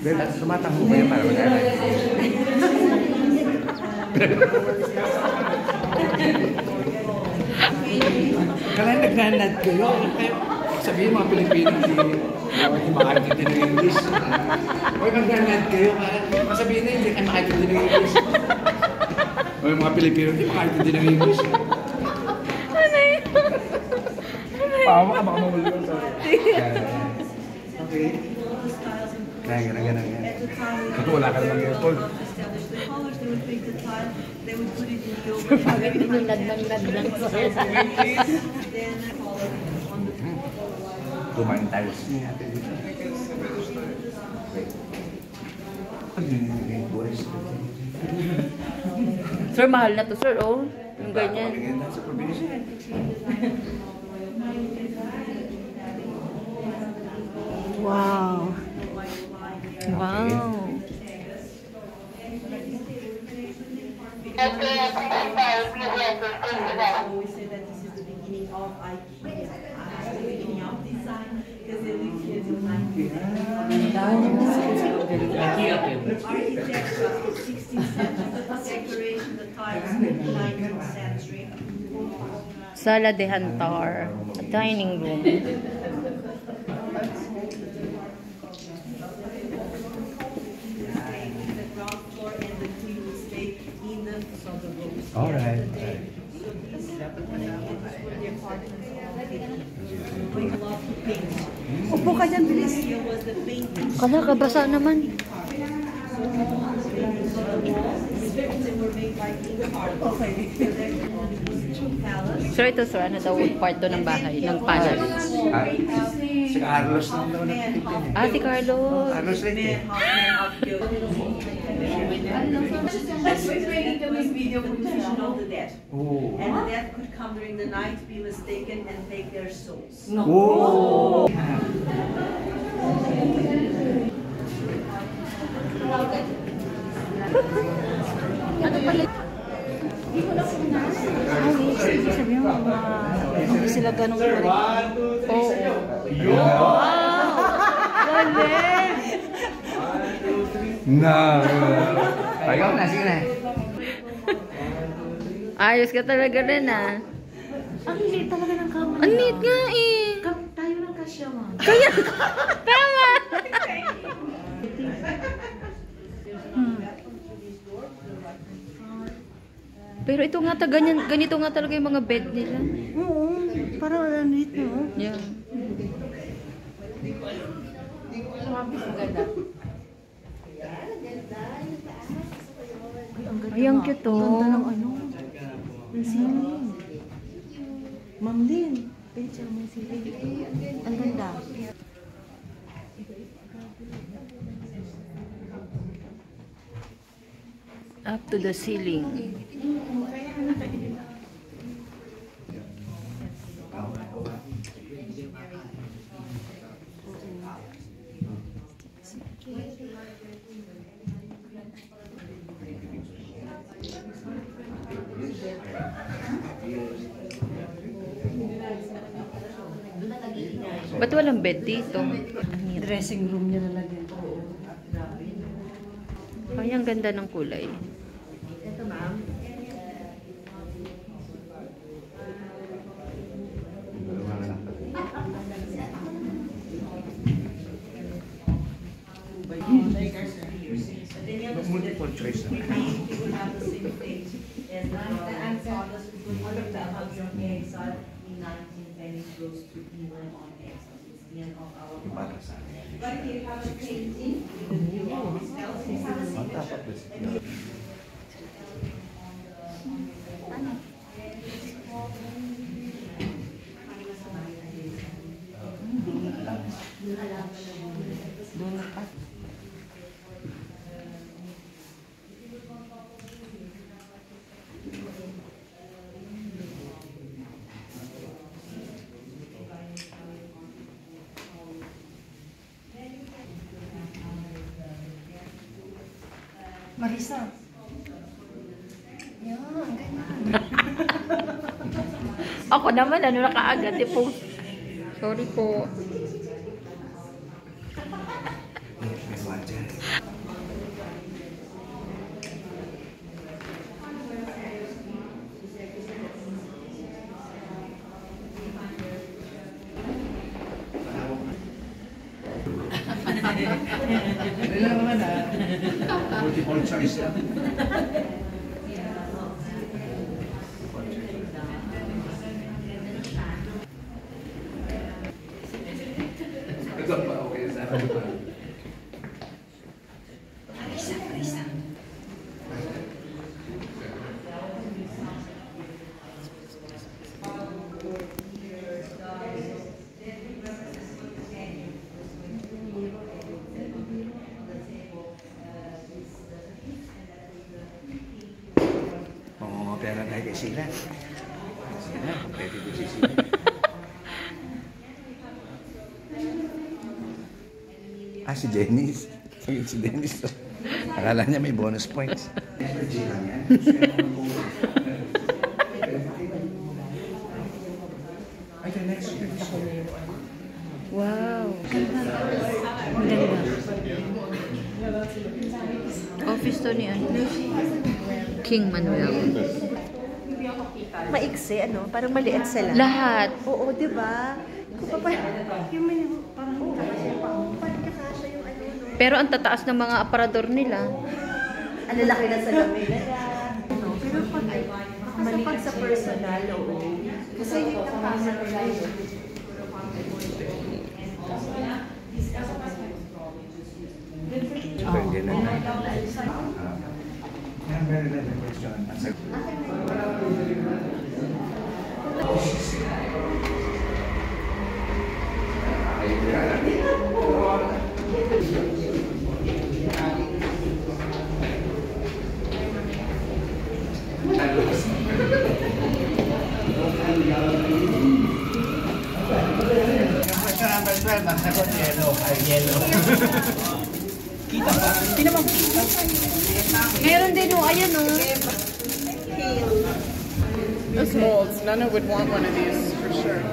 Tumatakbo ba yan para mag-anak? Kala nagnanad kayo. Sabihin mga Pilipino, hindi makakintindi ng English. Huwag nagnanad kayo. Masabihin na hindi kayo makakintindi ng English. O yung mga Pilipino, hindi makakintindi ng English. Ano yun? Pawa ka, baka mamulong. Okay. Ganyan. Kasi wala ka naman airport. Bakit tinulad ng ladlang sa Tumain tayo. Sir, mahal na to, sir, oh. Yung ganyan. Sa probinsya. Wow. Wow. We say that this is the beginning of IKEA. The beginning of design, because they live here till 1910. Architecture, 16th century, decoration, the tiles, 19th century. Sala de Jantar, a dining room. Alright. Upo ka dyan, bilis. Kala, kabasa naman. Sir, ito sir, ano daw part doon ng bahay, ng palace? Si Carlos lang daw nagtitin eh. Ah, si Carlos. Carlos rin eh. That's ready to make video composition of the dead. Oh. And the dead could come during the night, be mistaken, and take their souls. Oh. Ano pala? Sabi mo, hindi sila ganong kulit. Oo. Wow! Galing! No. Ayaw na, sige na. Ayos ka talaga rin, ah. Ang liit talaga ng kama. Ang neat nga, eh. Tayo ng kasya, ma. Kaya, tama! Pero ito nga, ganito nga talaga yung mga bed nila. Oo, parang neat, no? Yeah. Ay, ang cute, oh. Ganda ng ano. Ang siling. Ma'am Lynn. Pwede mo yung siling. Ang ganda. Up to the ceiling. Ba't walang bed dito? Dressing room niya nalagay. Ay, ang ganda ng kulay. Ito, ma'am. Multiple choice na. Para sa akin. On top of this. Marisa. Yan, ganyan. Ako naman, ano na kaagad, po. Sorry po. dyan. Ano lang naman multiple choice lang. Ito pa, okay sa akin pa. Oo, pera tayo kay Sila. Sila, pwede ko si Sila. Si Dennis. Si Dennis. Akala niya may bonus points. Wow. Ang ganda. Office to ni ano? King Manuel. Maiksi, ano? Parang maliit sila. Lahat. Oo, di ba? Kung pa yung parang parang kakasya yung ano, no? Pero ang tataas ng mga aparador nila. Ang lalaki na sa lamig. No, pero pag sa personal, oo. Kasi yung nakasa ko Pwede na na. Very good question. Question number 12, ang sagot yellow. Yellow. Kita ba? Hindi naman kita. Meron din o, ayan o. Those molds, Nana would want one of these for sure.